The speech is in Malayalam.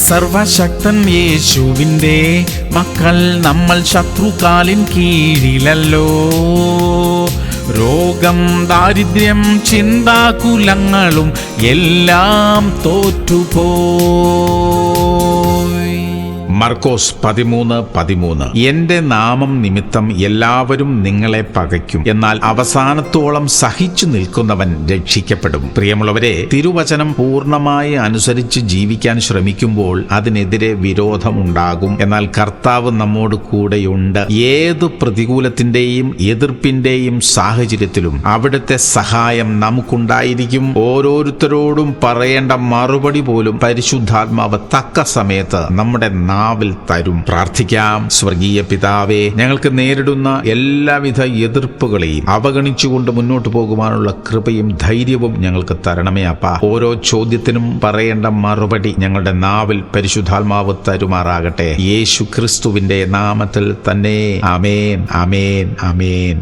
സർവശക്തൻ യേശുവിൻ്റെ മക്കൾ നമ്മൾ ശത്രുകാലിൻ കീഴിലല്ലോ. രോഗം, ദാരിദ്ര്യം, ചിന്താകുലങ്ങളും എല്ലാം തോറ്റുപോയി. മർക്കോസ് 13:13. എന്റെ നാമം നിമിത്തം എല്ലാവരും നിങ്ങളെ പകയ്ക്കും, എന്നാൽ അവസാനത്തോളം സഹിച്ചു നിൽക്കുന്നവൻ രക്ഷിക്കപ്പെടും. പ്രിയമുള്ളവരെ, തിരുവചനം പൂർണ്ണമായി അനുസരിച്ച് ജീവിക്കാൻ ശ്രമിക്കുമ്പോൾ അതിനെതിരെ വിരോധമുണ്ടാകും. എന്നാൽ കർത്താവ് നമ്മോട് കൂടെയുണ്ട്. ഏത് പ്രതികൂലത്തിന്റെയും എതിർപ്പിന്റെയും സാഹചര്യത്തിലും അവിടുത്തെ സഹായം നമുക്കുണ്ടായിരിക്കും. ഓരോരുത്തരോടും പറയേണ്ട മറുപടി പോലും പരിശുദ്ധാത്മാവ് തക്ക സമയത്ത് നമ്മുടെ നാവിൽ തരും. പ്രാർത്ഥിക്കാം. സ്വർഗീയ പിതാവേ, ഞങ്ങൾക്ക് നേരിടുന്ന എല്ലാവിധ എതിർപ്പുകളെയും അവഗണിച്ചുകൊണ്ട് മുന്നോട്ട് പോകുവാനുള്ള കൃപയും ധൈര്യവും ഞങ്ങൾക്ക് തരണമേ അപ്പാ. ഓരോ ചോദ്യത്തിനും പറയേണ്ട മറുപടി ഞങ്ങളുടെ നാവിൽ പരിശുദ്ധാത്മാവ് തരുമാറാകട്ടെ. യേശു ക്രിസ്തുവിന്റെ നാമത്തിൽ തന്നെ. ആമേൻ, ആമേൻ, ആമേൻ.